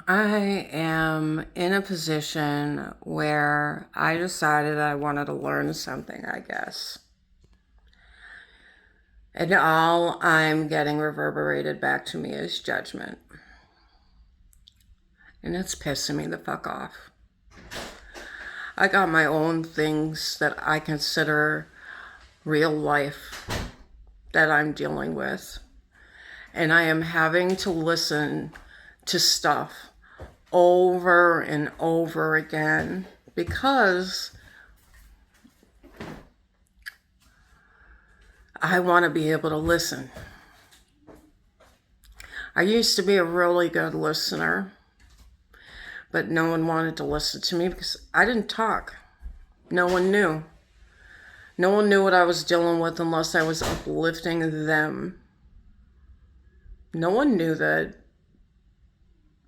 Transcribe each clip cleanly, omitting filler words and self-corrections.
I am in a position where I decided I wanted to learn something, I guess. And all I'm getting reverberated back to me is judgment. And it's pissing me the fuck off. I got my own things that I consider real life that I'm dealing with. And I am having to listen to stuff over and over again because I want to be able to listen. I used to be a really good listener, but no one wanted to listen to me because I didn't talk. No one knew. No one knew what I was dealing with unless I was uplifting them. No one knew that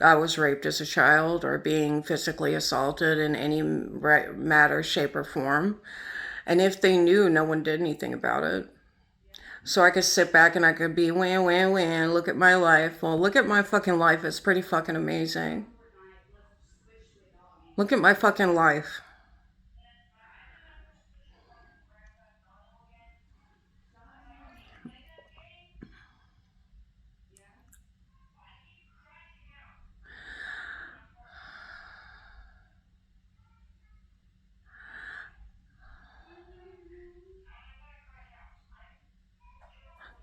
I was raped as a child or being physically assaulted in any matter, shape, or form. And if they knew, no one did anything about it. So I could sit back and I could be wham, look at my life. Well, look at my fucking life. It's pretty fucking amazing. Look at my fucking life.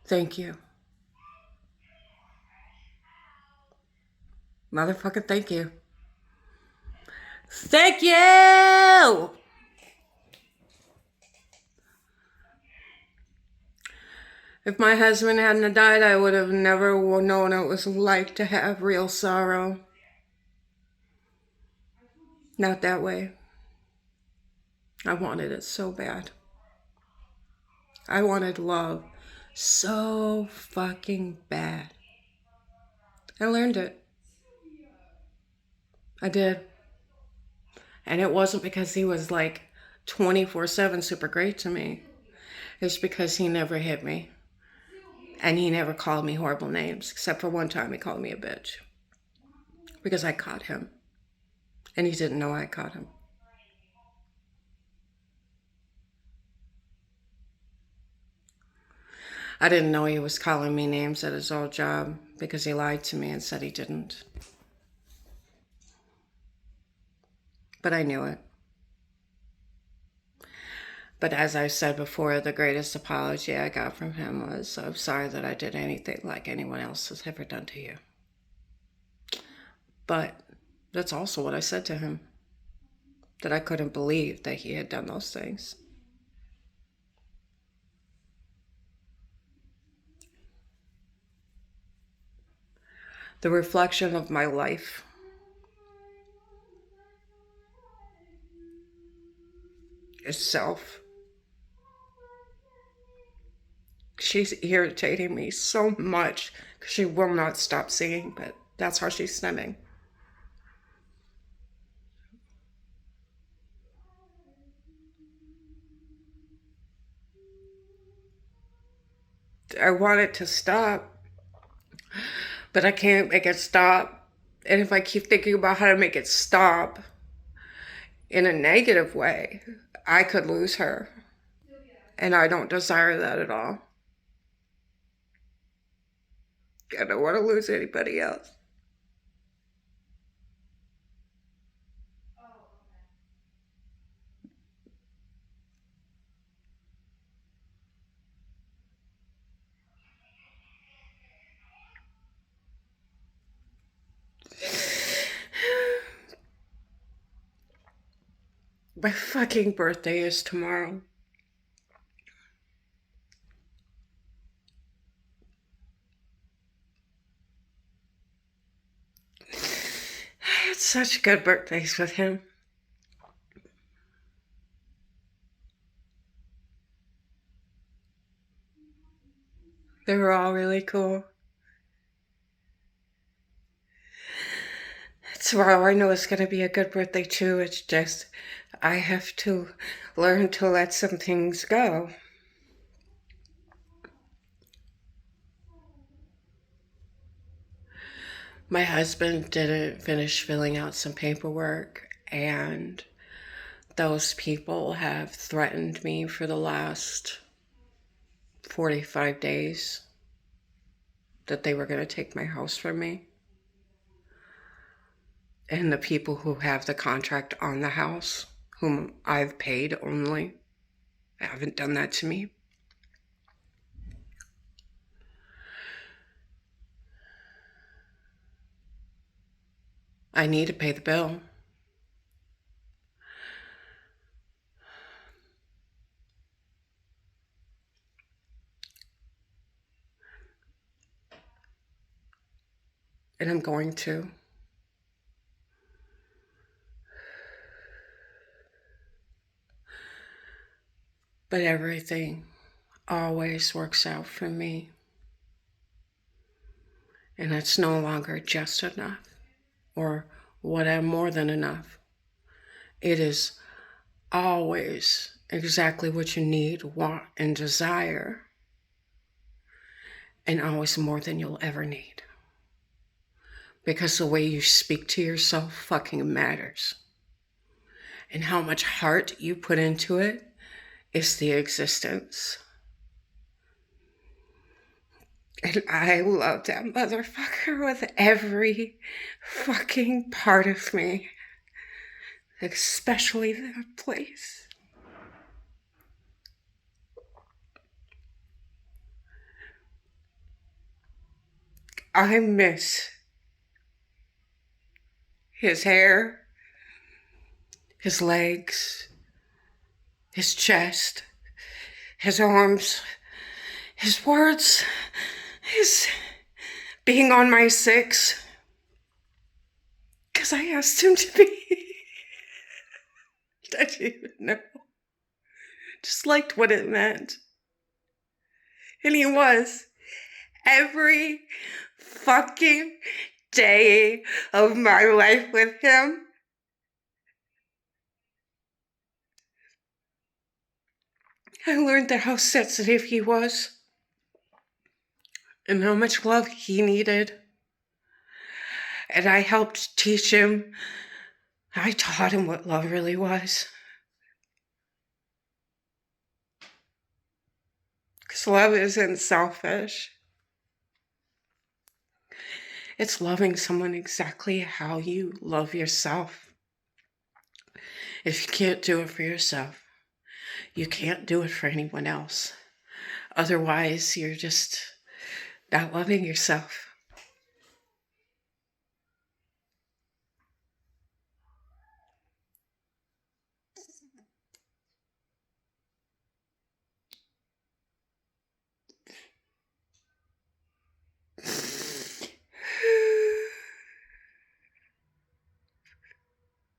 Thank you. Motherfucker, thank you. Thank you! If my husband hadn't died, I would have never known what it was like to have real sorrow. Not that way. I wanted it so bad. I wanted love so fucking bad. I learned it. I did. And it wasn't because he was like 24/7 super great to me. It's because he never hit me. And he never called me horrible names, except for one time he called me a bitch. Because I caught him. And he didn't know I caught him. I didn't know he was calling me names at his old job because he lied to me and said he didn't. But I knew it. But as I said before, the greatest apology I got from him was, I'm sorry that I did anything like anyone else has ever done to you. But that's also what I said to him, that I couldn't believe that he had done those things. The reflection of my life itself. She's irritating me so much because she will not stop singing, but that's how she's stemming. I want it to stop, but I can't make it stop. And if I keep thinking about how to make it stop in a negative way, I could lose her. And I don't desire that at all. I don't want to lose anybody else. My fucking birthday is tomorrow. I had such good birthdays with him. They were all really cool. Tomorrow I know it's going to be a good birthday too. It's just, I have to learn to let some things go. My husband didn't finish filling out some paperwork, and those people have threatened me for the last 45 days that they were going to take my house from me. And the people who have the contract on the house, whom I've paid only, haven't done that to me. I need to pay the bill. And I'm going to. But everything always works out for me. And it's no longer just enough or what I'm more than enough. It is always exactly what you need, want, and desire. And always more than you'll ever need. Because the way you speak to yourself fucking matters. And how much heart you put into it is the existence. And I love that motherfucker with every fucking part of me. Especially that place. I miss his hair, his legs, his chest, his arms, his words, his being on my six. Because I asked him to be. I didn't even know. Just liked what it meant. And he was. Every fucking day of my life with him. I learned that how sensitive he was. And how much love he needed. And I helped teach him. I taught him what love really was. Because love isn't selfish. It's loving someone exactly how you love yourself. If you can't do it for yourself, you can't do it for anyone else. Otherwise, you're just not loving yourself.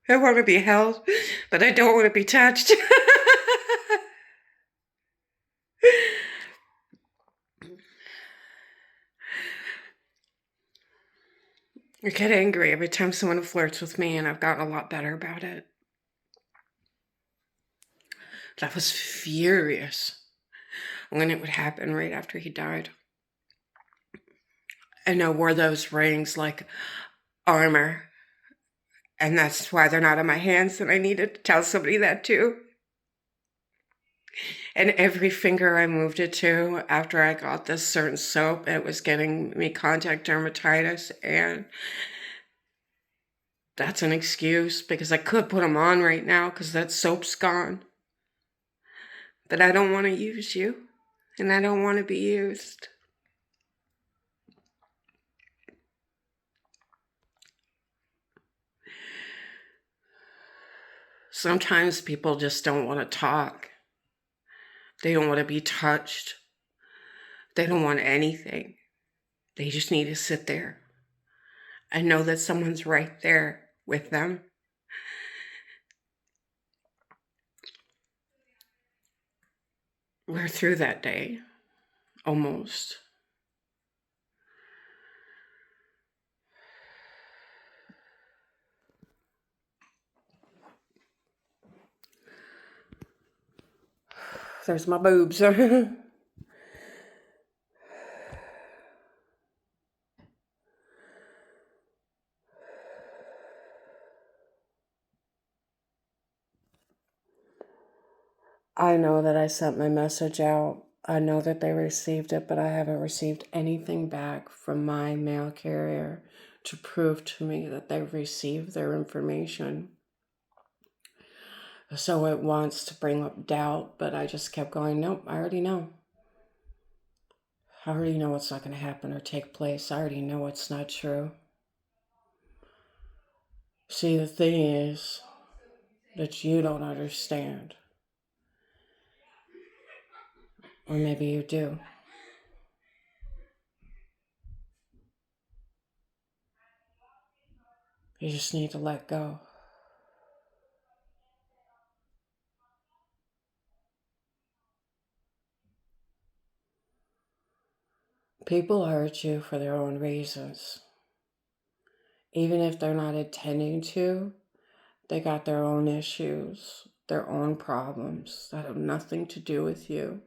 I want to be held, but I don't want to be touched. I get angry every time someone flirts with me, and I've gotten a lot better about it. But I was furious when it would happen right after he died. And I wore those rings like armor. And that's why they're not on my hands, and I needed to tell somebody that too. And every finger I moved it to after I got this certain soap, it was getting me contact dermatitis, and that's an excuse because I could put them on right now because that soap's gone. But I don't want to use you, and I don't want to be used. Sometimes people just don't want to talk. They don't want to be touched. They don't want anything. They just need to sit there and know that someone's right there with them. We're through that day, almost. There's my boobs. I know that I sent my message out. I know that they received it, but I haven't received anything back from my mail carrier to prove to me that they've received their information. So it wants to bring up doubt, but I just kept going, nope, I already know. I already know it's not going to happen or take place. I already know it's not true. See, the thing is that you don't understand. Or maybe you do. You just need to let go. People hurt you for their own reasons. Even if they're not intending to, they got their own issues, their own problems that have nothing to do with you.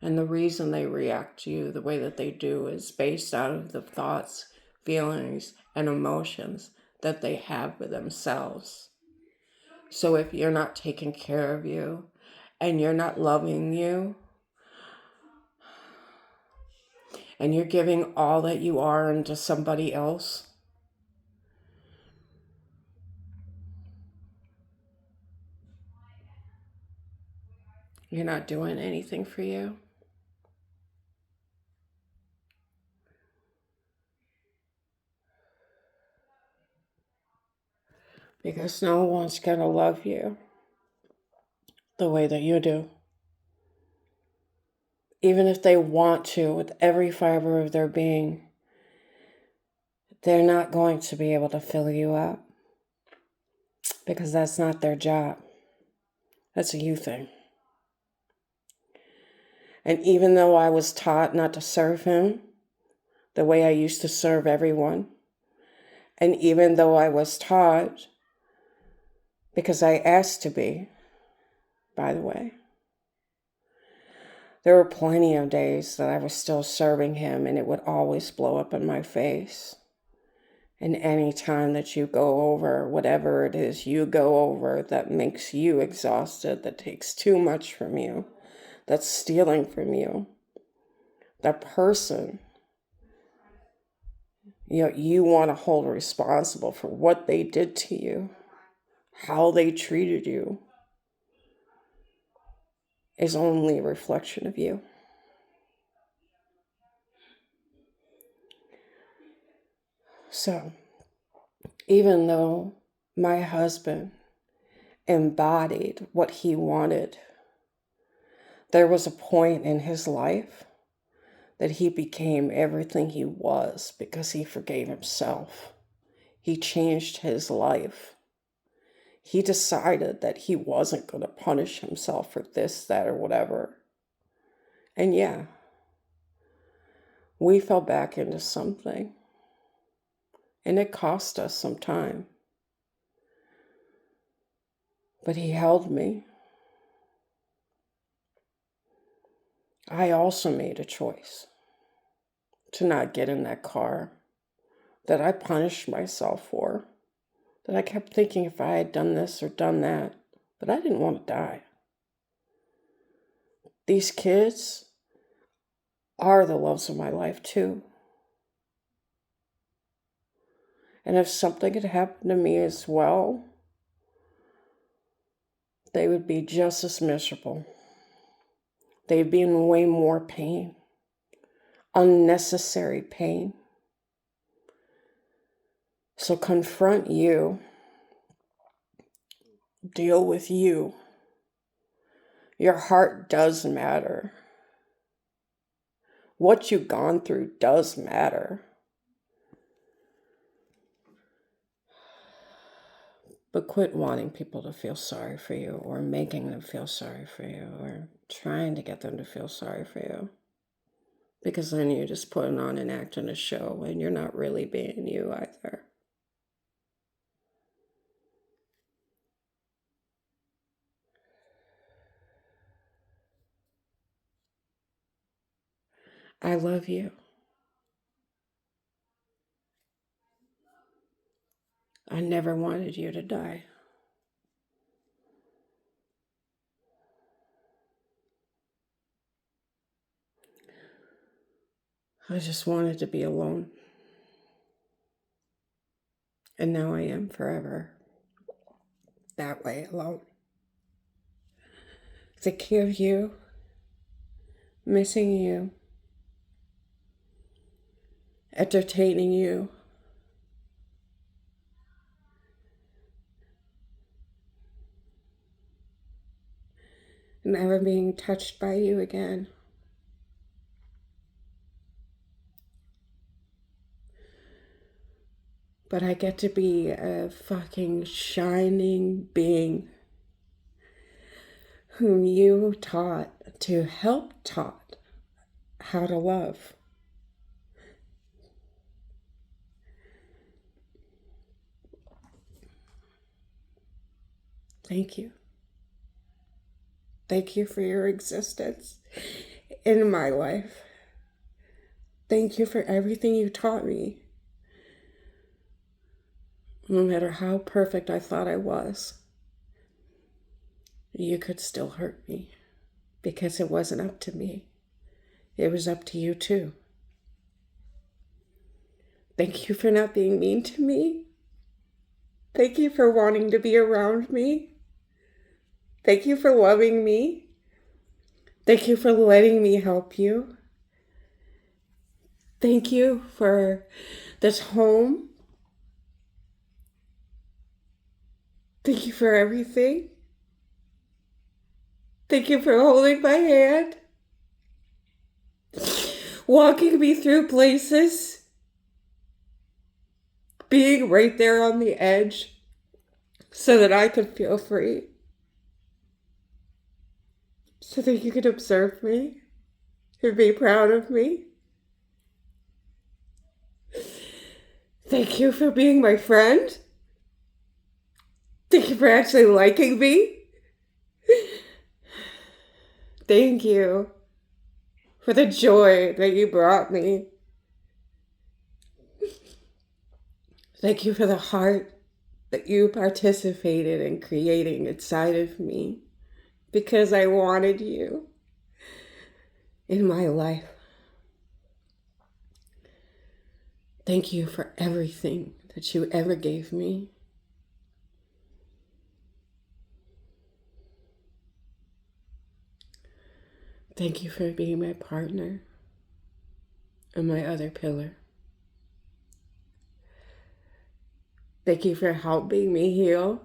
And the reason they react to you the way that they do is based out of the thoughts, feelings, and emotions that they have with themselves. So if you're not taking care of you and you're not loving you and you're giving all that you are into somebody else, you're not doing anything for you. Because no one's going to love you the way that you do. Even if they want to, with every fiber of their being, they're not going to be able to fill you up. Because that's not their job. That's a you thing. And even though I was taught not to serve him the way I used to serve everyone, and even though I was taught, because I asked to be, by the way, there were plenty of days that I was still serving him and it would always blow up in my face. And any time that you go over whatever it is you go over that makes you exhausted, that takes too much from you, that's stealing from you, that person you want to hold responsible for what they did to you, how they treated you, is only a reflection of you. So, even though my husband embodied what he wanted, there was a point in his life that he became everything he was because he forgave himself. He changed his life. He decided that he wasn't going to punish himself for this, that, or whatever. And yeah, we fell back into something. And it cost us some time. But he held me. I also made a choice to not get in that car that I punished myself for. That I kept thinking if I had done this or done that, but I didn't want to die. These kids are the loves of my life too. And if something had happened to me as well, they would be just as miserable. They'd be in way more pain, unnecessary pain. So confront you, deal with you. Your heart does matter. What you've gone through does matter. But quit wanting people to feel sorry for you or making them feel sorry for you or trying to get them to feel sorry for you. Because then you're just putting on an act and a show and you're not really being you either. I love you. I never wanted you to die. I just wanted to be alone. And now I am forever that way, alone. Thinking of you, missing you, entertaining you. Never being touched by you again. But I get to be a fucking shining being whom you taught how to love. Thank you. Thank you for your existence in my life. Thank you for everything you taught me. No matter how perfect I thought I was, you could still hurt me because it wasn't up to me. It was up to you too. Thank you for not being mean to me. Thank you for wanting to be around me. Thank you for loving me. Thank you for letting me help you. Thank you for this home. Thank you for everything. Thank you for holding my hand, walking me through places, being right there on the edge so that I could feel free, so that you could observe me and be proud of me. Thank you for being my friend. Thank you for actually liking me. Thank you for the joy that you brought me. Thank you for the heart that you participated in creating inside of me because I wanted you in my life. Thank you for everything that you ever gave me. Thank you for being my partner and my other pillar. Thank you for helping me heal.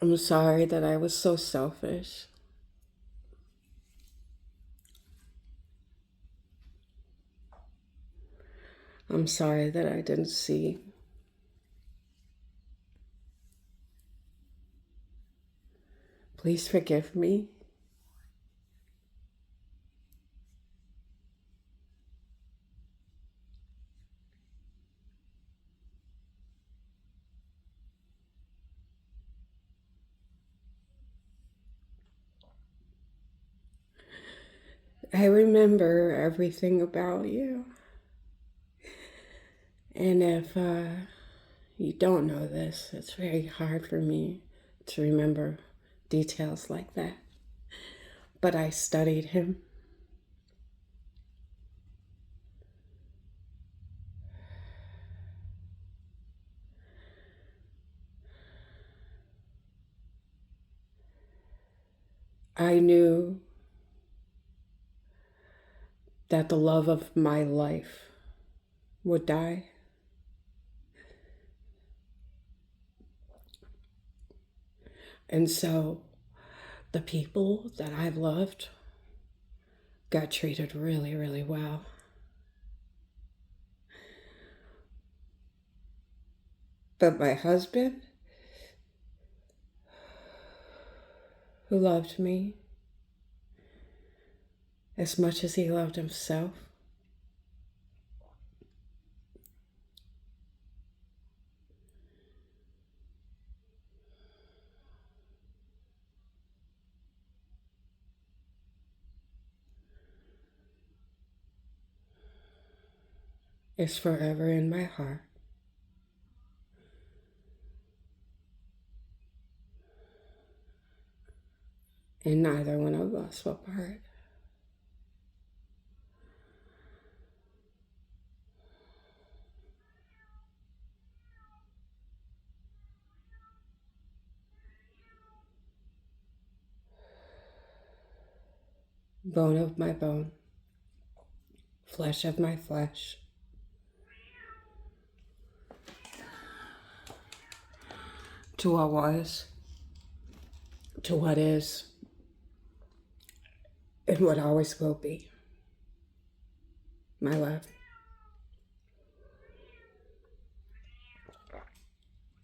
I'm sorry that I was so selfish. I'm sorry that I didn't see. Please forgive me. I remember everything about you. And if you don't know this, it's very hard for me to remember details like that. But I studied him. I knew that the love of my life would die. And so the people that I loved got treated really, really well. But my husband, who loved me as much as he loved himself, is forever in my heart. and neither one of us will part. Bone of my bone, flesh of my flesh. To what was, to what is, and what always will be. My love.